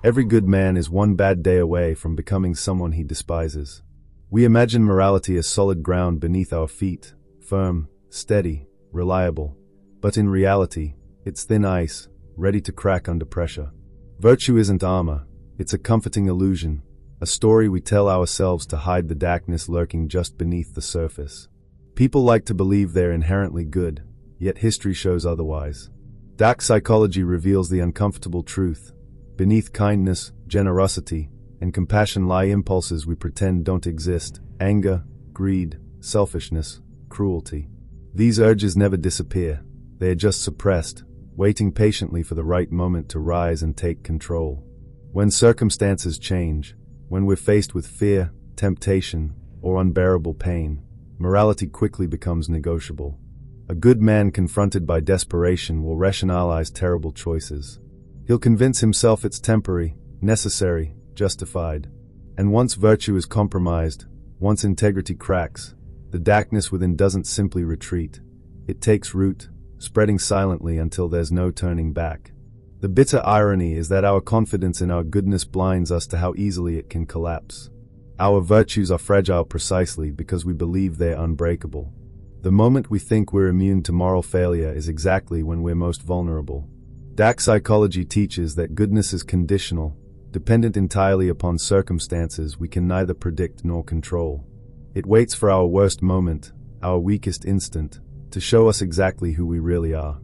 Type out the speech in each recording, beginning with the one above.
Every good man is one bad day away from becoming someone he despises. We imagine morality as solid ground beneath our feet, firm, steady, reliable. But in reality, it's thin ice, ready to crack under pressure. Virtue isn't armor, it's a comforting illusion, a story we tell ourselves to hide the darkness lurking just beneath the surface. People like to believe they're inherently good, yet history shows otherwise. Dark psychology reveals the uncomfortable truth. Beneath kindness, generosity, and compassion lie impulses we pretend don't exist: anger, greed, selfishness, cruelty. These urges never disappear, they are just suppressed, waiting patiently for the right moment to rise and take control. When circumstances change, when we're faced with fear, temptation, or unbearable pain, morality quickly becomes negotiable. A good man confronted by desperation will rationalize terrible choices. He'll convince himself it's temporary, necessary, justified. And once virtue is compromised, once integrity cracks, the darkness within doesn't simply retreat. It takes root, spreading silently until there's no turning back. The bitter irony is that our confidence in our goodness blinds us to how easily it can collapse. Our virtues are fragile precisely because we believe they're unbreakable. The moment we think we're immune to moral failure is exactly when we're most vulnerable. Dark psychology teaches that goodness is conditional, dependent entirely upon circumstances we can neither predict nor control. It waits for our worst moment, our weakest instant, to show us exactly who we really are.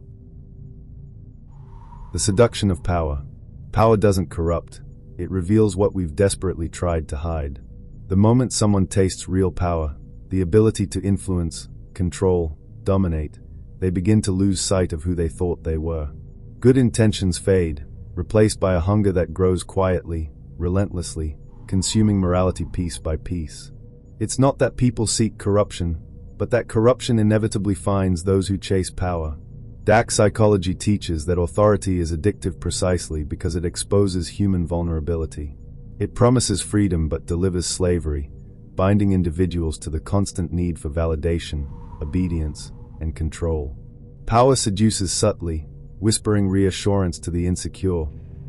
The seduction of power. Power doesn't corrupt, it reveals what we've desperately tried to hide. The moment someone tastes real power, the ability to influence, control, dominate, they begin to lose sight of who they thought they were. Good intentions fade, replaced by a hunger that grows quietly, relentlessly, consuming morality piece by piece. It's not that people seek corruption, but that corruption inevitably finds those who chase power. Dark psychology teaches that authority is addictive precisely because it exposes human vulnerability. It promises freedom but delivers slavery, binding individuals to the constant need for validation, obedience, and control. Power seduces subtly, whispering reassurance to the insecure,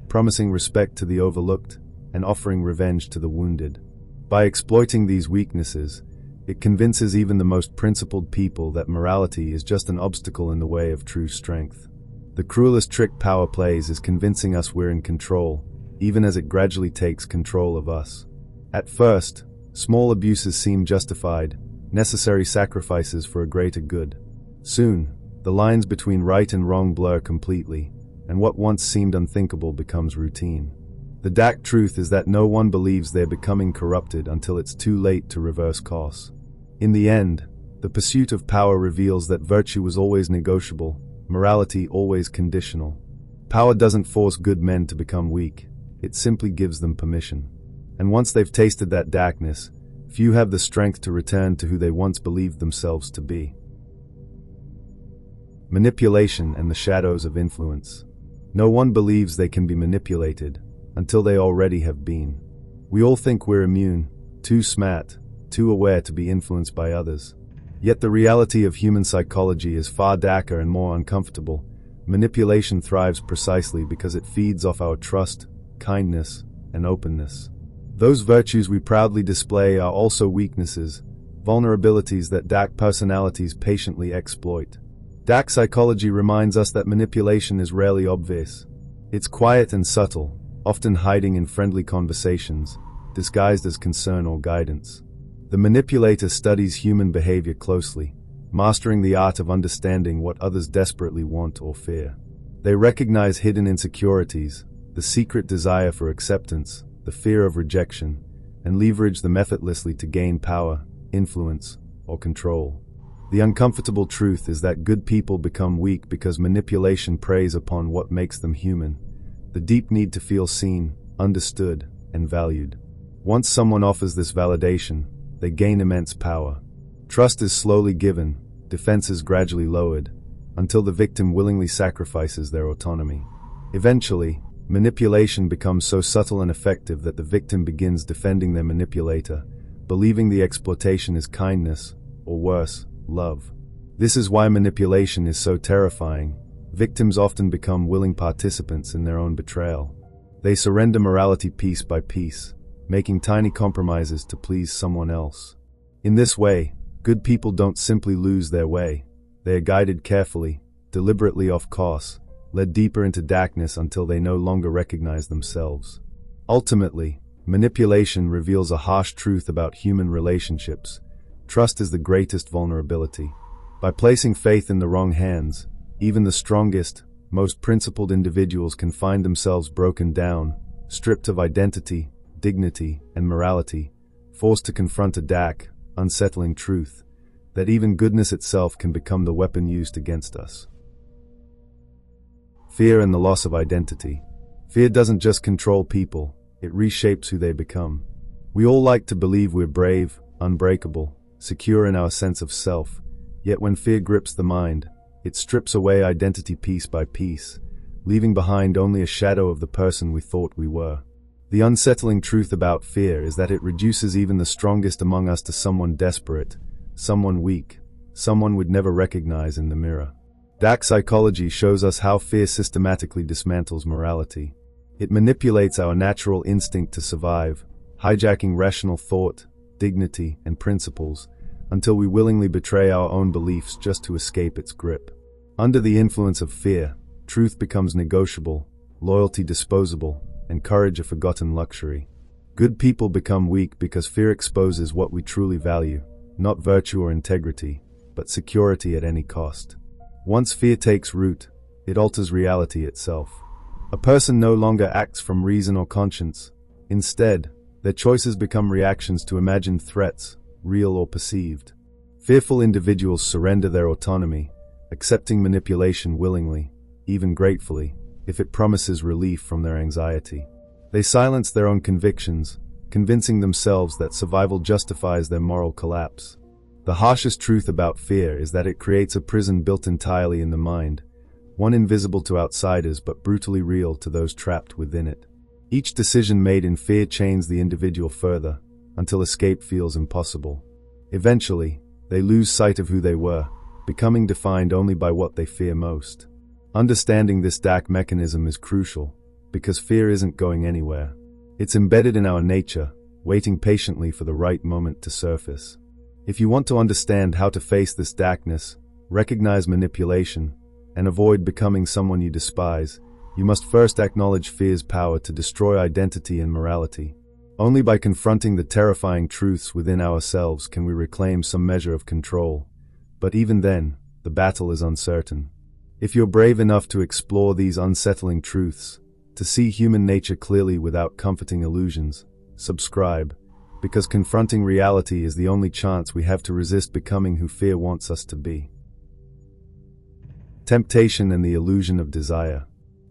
promising respect to the overlooked, and offering revenge to the wounded. By exploiting these weaknesses, it convinces even the most principled people that morality is just an obstacle in the way of true strength. The cruelest trick power plays is convincing us we're in control, even as it gradually takes control of us. At first, small abuses seem justified, necessary sacrifices for a greater good. Soon, the lines between right and wrong blur completely, and what once seemed unthinkable becomes routine. The dark truth is that no one believes they're becoming corrupted until it's too late to reverse course. In the end, the pursuit of power reveals that virtue was always negotiable, morality always conditional. Power doesn't force good men to become weak, it simply gives them permission. And once they've tasted that darkness, few have the strength to return to who they once believed themselves to be. Manipulation and the shadows of influence. No one believes they can be manipulated until they already have been. We all think we're immune, too smart, too aware to be influenced by others. Yet the reality of human psychology is far darker and more uncomfortable. Manipulation thrives precisely because it feeds off our trust, kindness, and openness. Those virtues we proudly display are also weaknesses, vulnerabilities that dark personalities patiently exploit. Dark psychology reminds us that manipulation is rarely obvious. It's quiet and subtle, often hiding in friendly conversations, disguised as concern or guidance. The manipulator studies human behavior closely, mastering the art of understanding what others desperately want or fear. They recognize hidden insecurities, the secret desire for acceptance, the fear of rejection, and leverage them effortlessly to gain power, influence, or control. The uncomfortable truth is that good people become weak because manipulation preys upon what makes them human, the deep need to feel seen, understood, and valued. Once someone offers this validation, they gain immense power. Trust is slowly given, defenses gradually lowered, until the victim willingly sacrifices their autonomy. Eventually, manipulation becomes so subtle and effective that the victim begins defending their manipulator, believing the exploitation is kindness, or worse, love. This is why manipulation is so terrifying. Victims often become willing participants in their own betrayal. They surrender morality piece by piece, making tiny compromises to please someone else. In this way, good people don't simply lose their way. They are guided carefully, deliberately off course, led deeper into darkness until they no longer recognize themselves. Ultimately, manipulation reveals a harsh truth about human relationships. Trust is the greatest vulnerability. By placing faith in the wrong hands, even the strongest, most principled individuals can find themselves broken down, stripped of identity, dignity, and morality, forced to confront a dark, unsettling truth, that even goodness itself can become the weapon used against us. Fear and the loss of identity. Fear doesn't just control people, it reshapes who they become. We all like to believe we're brave, unbreakable, secure in our sense of self, yet when fear grips the mind, it strips away identity piece by piece, leaving behind only a shadow of the person we thought we were. The unsettling truth about fear is that it reduces even the strongest among us to someone desperate, someone weak, someone we'd never recognize in the mirror. Dark psychology shows us how fear systematically dismantles morality. It manipulates our natural instinct to survive, hijacking rational thought, dignity, and principles, until we willingly betray our own beliefs just to escape its grip. Under the influence of fear, truth becomes negotiable, loyalty disposable, and courage a forgotten luxury. Good people become weak because fear exposes what we truly value, not virtue or integrity, but security at any cost. Once fear takes root, it alters reality itself. A person no longer acts from reason or conscience. Instead, their choices become reactions to imagined threats, real or perceived. Fearful individuals surrender their autonomy, accepting manipulation willingly, even gratefully, if it promises relief from their anxiety. They silence their own convictions, convincing themselves that survival justifies their moral collapse. The harshest truth about fear is that it creates a prison built entirely in the mind, one invisible to outsiders but brutally real to those trapped within it. Each decision made in fear chains the individual further, until escape feels impossible. Eventually, they lose sight of who they were, becoming defined only by what they fear most. Understanding this dark mechanism is crucial, because fear isn't going anywhere. It's embedded in our nature, waiting patiently for the right moment to surface. If you want to understand how to face this darkness, recognize manipulation, and avoid becoming someone you despise, you must first acknowledge fear's power to destroy identity and morality. Only by confronting the terrifying truths within ourselves can we reclaim some measure of control. But even then, the battle is uncertain. If you're brave enough to explore these unsettling truths, to see human nature clearly without comforting illusions, subscribe, because confronting reality is the only chance we have to resist becoming who fear wants us to be. Temptation and the illusion of desire.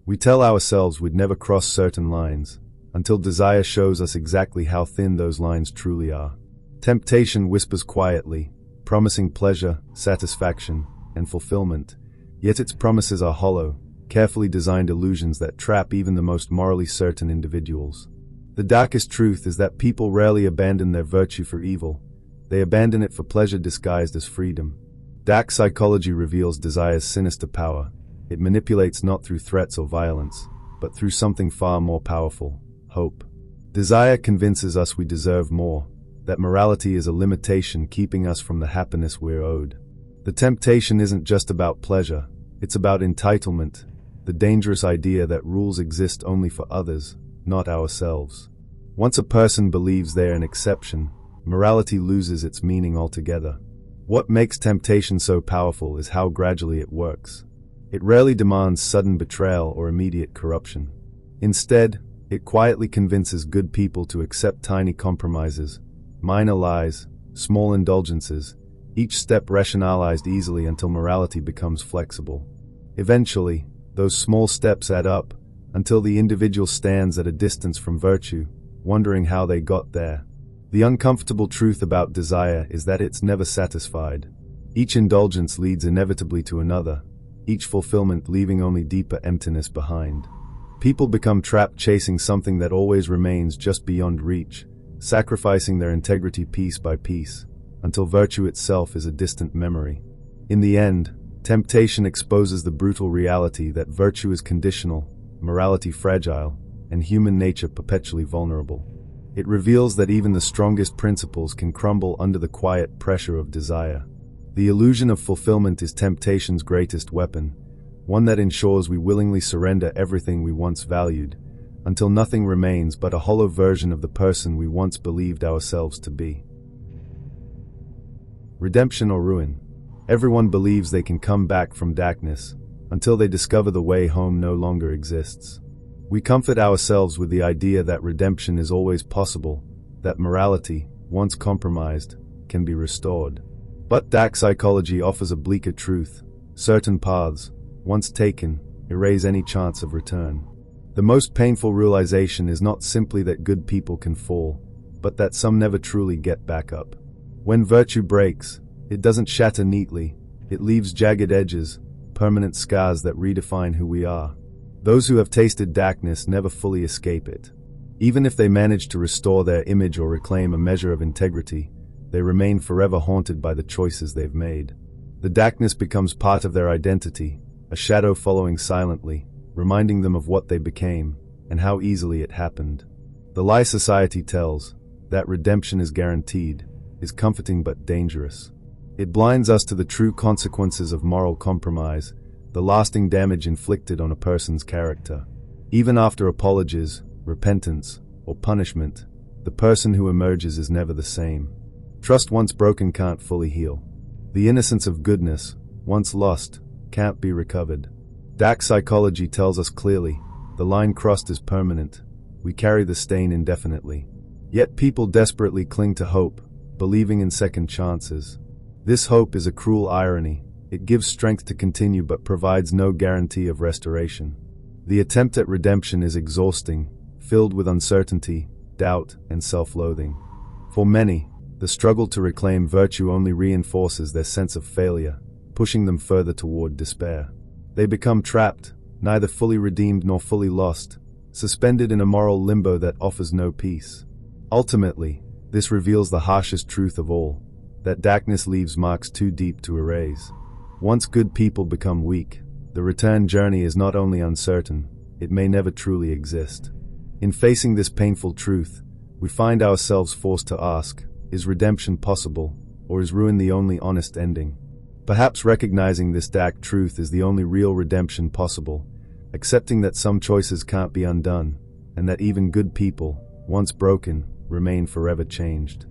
We tell ourselves we'd never cross certain lines, until desire shows us exactly how thin those lines truly are. Temptation whispers quietly, promising pleasure, satisfaction, and fulfillment, yet its promises are hollow, carefully designed illusions that trap even the most morally certain individuals. The darkest truth is that people rarely abandon their virtue for evil. They abandon it for pleasure disguised as freedom. Dark psychology reveals desire's sinister power. It manipulates not through threats or violence, but through something far more powerful: hope. Desire convinces us we deserve more, that morality is a limitation keeping us from the happiness we're owed. The temptation isn't just about pleasure, it's about entitlement, the dangerous idea that rules exist only for others, not ourselves. Once a person believes they're an exception, morality loses its meaning altogether. What makes temptation so powerful is how gradually it works. It rarely demands sudden betrayal or immediate corruption. Instead, it quietly convinces good people to accept tiny compromises, minor lies, small indulgences, each step rationalized easily until morality becomes flexible. Eventually, those small steps add up, until the individual stands at a distance from virtue, wondering how they got there. The uncomfortable truth about desire is that it's never satisfied. Each indulgence leads inevitably to another, each fulfillment leaving only deeper emptiness behind. People become trapped chasing something that always remains just beyond reach, sacrificing their integrity piece by piece, until virtue itself is a distant memory. In the end, temptation exposes the brutal reality that virtue is conditional, morality fragile, and human nature perpetually vulnerable. It reveals that even the strongest principles can crumble under the quiet pressure of desire. The illusion of fulfillment is temptation's greatest weapon, one that ensures we willingly surrender everything we once valued, until nothing remains but a hollow version of the person we once believed ourselves to be. Redemption or ruin. Everyone believes they can come back from darkness, until they discover the way home no longer exists. We comfort ourselves with the idea that redemption is always possible, that morality, once compromised, can be restored. But dark psychology offers a bleaker truth. Certain paths, once taken, erase any chance of return. The most painful realization is not simply that good people can fall, but that some never truly get back up. When virtue breaks, it doesn't shatter neatly, it leaves jagged edges, permanent scars that redefine who we are. Those who have tasted darkness never fully escape it. Even if they manage to restore their image or reclaim a measure of integrity, they remain forever haunted by the choices they've made. The darkness becomes part of their identity, a shadow following silently, reminding them of what they became and how easily it happened. The lie society tells, that redemption is guaranteed, is comforting but dangerous. It blinds us to the true consequences of moral compromise, the lasting damage inflicted on a person's character. Even after apologies, repentance, or punishment, the person who emerges is never the same. Trust once broken can't fully heal. The innocence of goodness, once lost, can't be recovered. Dark psychology tells us clearly, the line crossed is permanent. We carry the stain indefinitely. Yet people desperately cling to hope, believing in second chances. This hope is a cruel irony. It gives strength to continue but provides no guarantee of restoration. The attempt at redemption is exhausting, filled with uncertainty, doubt, and self-loathing. For many, the struggle to reclaim virtue only reinforces their sense of failure, pushing them further toward despair. They become trapped, neither fully redeemed nor fully lost, suspended in a moral limbo that offers no peace. Ultimately, this reveals the harshest truth of all, that darkness leaves marks too deep to erase. Once good people become weak, the return journey is not only uncertain, it may never truly exist. In facing this painful truth, we find ourselves forced to ask, is redemption possible, or is ruin the only honest ending? Perhaps recognizing this dark truth is the only real redemption possible, accepting that some choices can't be undone, and that even good people, once broken, remain forever changed.